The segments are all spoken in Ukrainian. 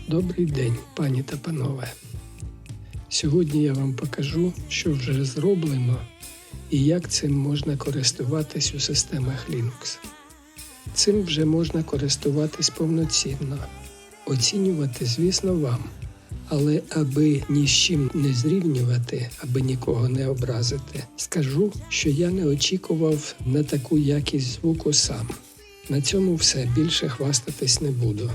Добрий день, пані та панове! Сьогодні я вам покажу, що вже зроблено і як цим можна користуватись у системах Linux. Цим вже можна користуватись повноцінно. Оцінювати, звісно, вам. Але аби ні з чим не зрівнювати, аби нікого не образити, скажу, що я не очікував на таку якість звуку сам. На цьому все, більше хвастатись не буду.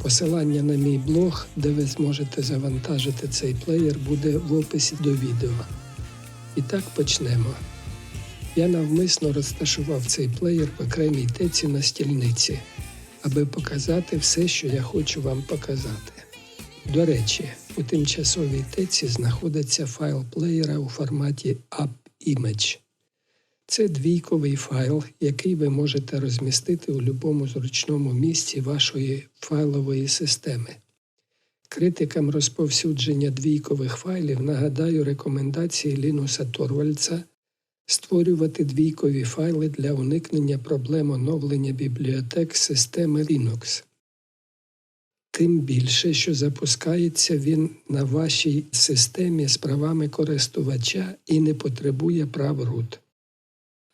Посилання на мій блог, де ви зможете завантажити цей плеєр, буде в описі до відео. І так почнемо. Я навмисно розташував цей плеєр в окремій теці на стільниці, аби показати все, що я хочу вам показати. До речі, у тимчасовій теці знаходиться файл плеєра у форматі AppImage. Це двійковий файл, який ви можете розмістити у будь-якому зручному місці вашої файлової системи. Критикам розповсюдження двійкових файлів нагадаю рекомендації Лінуса Торвальдса створювати двійкові файли для уникнення проблем оновлення бібліотек системи Linux. Тим більше, що запускається він на вашій системі з правами користувача і не потребує прав root.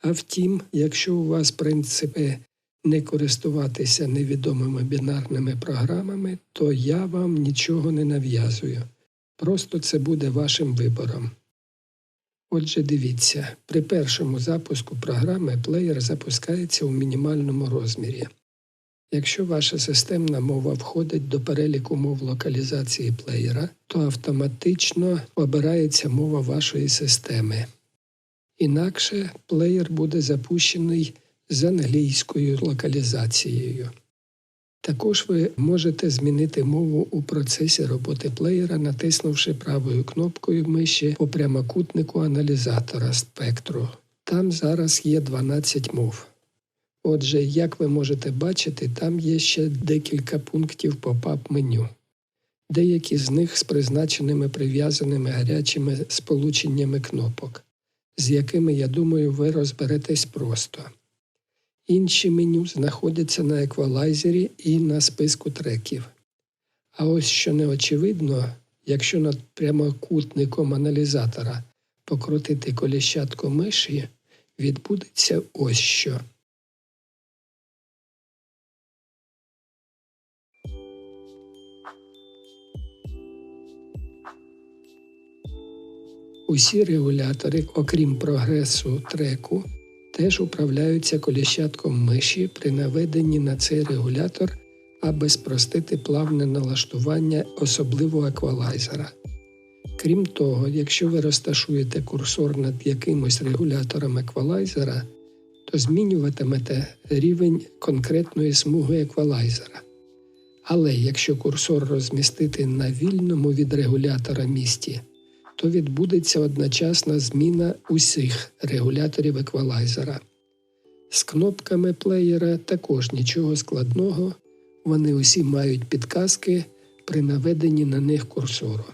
А втім, якщо у вас принципи не користуватися невідомими бінарними програмами, то я вам нічого не нав'язую. Просто це буде вашим вибором. Отже, дивіться, при першому запуску програми плеєр запускається у мінімальному розмірі. Якщо ваша системна мова входить до переліку мов локалізації плеєра, то автоматично обирається мова вашої системи. Інакше плеєр буде запущений з англійською локалізацією. Також ви можете змінити мову у процесі роботи плеєра, натиснувши правою кнопкою миші по прямокутнику аналізатора спектру. Там зараз є 12 мов. Отже, як ви можете бачити, там є ще декілька пунктів поп-ап-меню. Деякі з них з призначеними прив'язаними гарячими сполученнями кнопок, з якими, я думаю, ви розберетесь просто. Інші меню знаходяться на еквалайзері і на списку треків. А ось що неочевидно, якщо над прямокутником аналізатора покрутити коліщатко миші, відбудеться ось що. Усі регулятори, окрім прогресу треку, теж управляються коліщатком миші при наведенні на цей регулятор, аби спростити плавне налаштування, особливо еквалайзера. Крім того, якщо ви розташуєте курсор над якимось регулятором еквалайзера, то змінюватимете рівень конкретної смуги еквалайзера. Але якщо курсор розмістити на вільному від регулятора місці, то відбудеться одночасна зміна усіх регуляторів еквалайзера. З кнопками плеєра також нічого складного, вони усі мають підказки при наведенні на них курсору.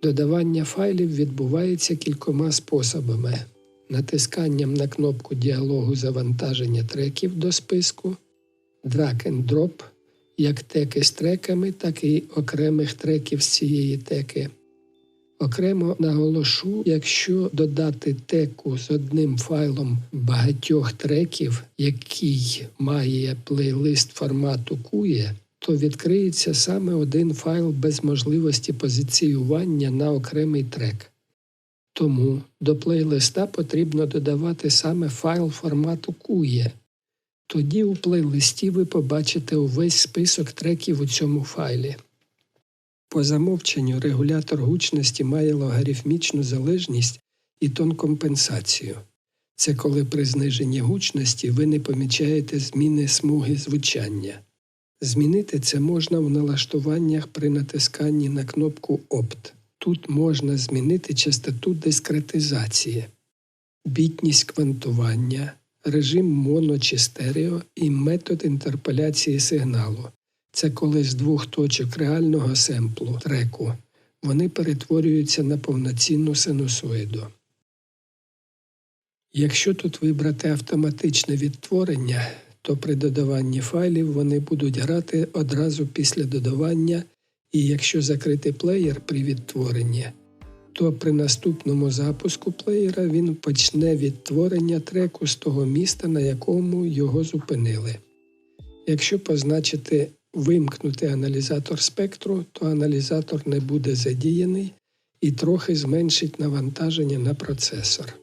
Додавання файлів відбувається кількома способами: натисканням на кнопку діалогу завантаження треків до списку, drag and drop, як теки з треками, так і окремих треків з цієї теки. Окремо наголошу, якщо додати теку з одним файлом багатьох треків, який має плейлист формату QUE, то відкриється саме один файл без можливості позиціювання на окремий трек. Тому до плейлиста потрібно додавати саме файл формату QUE. Тоді у плейлисті ви побачите увесь список треків у цьому файлі. По замовченню регулятор гучності має логарифмічну залежність і тон-компенсацію. Це коли при зниженні гучності ви не помічаєте зміни смуги звучання. Змінити це можна в налаштуваннях при натисканні на кнопку Opt. Тут можна змінити частоту дискретизації, бітність квантування, режим моно чи стерео і метод інтерполяції сигналу. Це коли з двох точок реального семплу треку вони перетворюються на повноцінну синусоїду. Якщо тут вибрати автоматичне відтворення, то при додаванні файлів вони будуть грати одразу після додавання, і якщо закрити плеєр при відтворенні, то при наступному запуску плеєра він почне відтворення треку з того місця, на якому його зупинили. Якщо позначити «Вимкнути аналізатор спектру», то аналізатор не буде задіяний і трохи зменшить навантаження на процесор.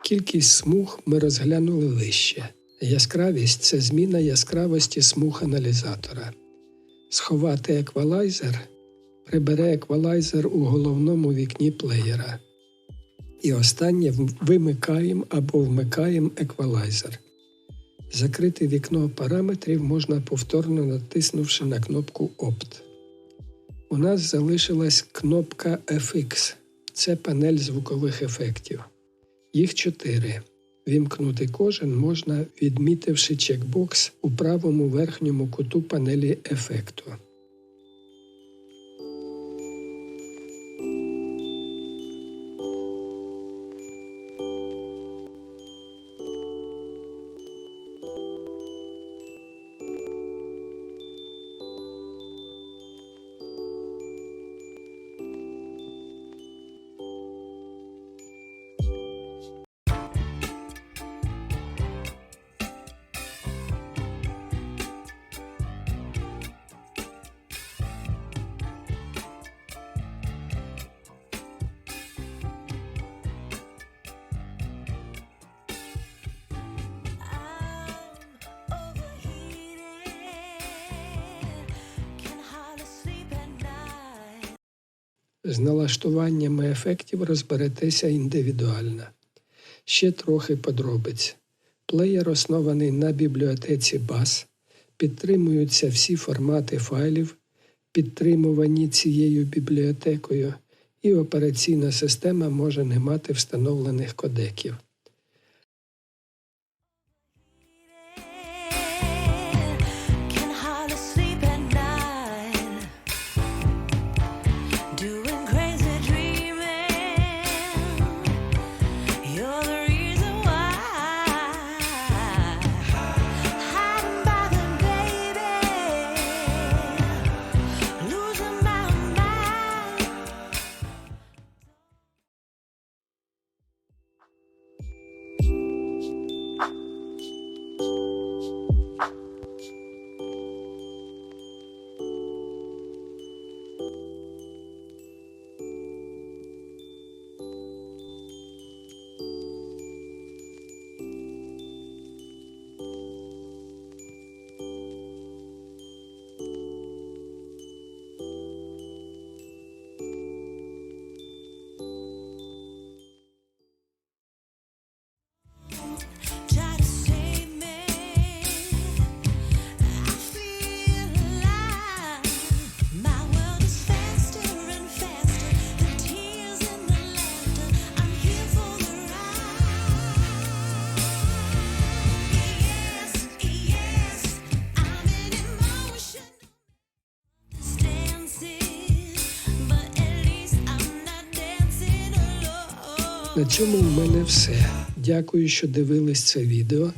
Кількість смуг ми розглянули вище. Яскравість – це зміна яскравості смуг аналізатора. Сховати еквалайзер – прибере еквалайзер у головному вікні плеєра. І останнє – вимикаємо або вмикаємо еквалайзер. Закрити вікно параметрів можна повторно натиснувши на кнопку «Опт». У нас залишилась кнопка FX – це панель звукових ефектів. Їх 4. Вімкнути кожен можна, відмітивши чекбокс у правому верхньому куту панелі ефекту. З налаштуваннями ефектів розберетеся індивідуально. Ще трохи подробиць. Плеєр оснований на бібліотеці BAS, підтримуються всі формати файлів, підтримувані цією бібліотекою, і операційна система може не мати встановлених кодеків. На цьому в мене все. Дякую, що дивились це відео.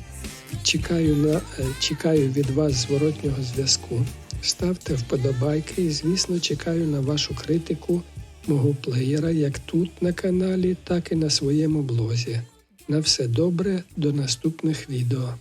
Чекаю від вас зворотнього зв'язку. Ставте вподобайки і, звісно, чекаю на вашу критику мого плеєра як тут на каналі, так і на своєму блозі. На все добре, до наступних відео.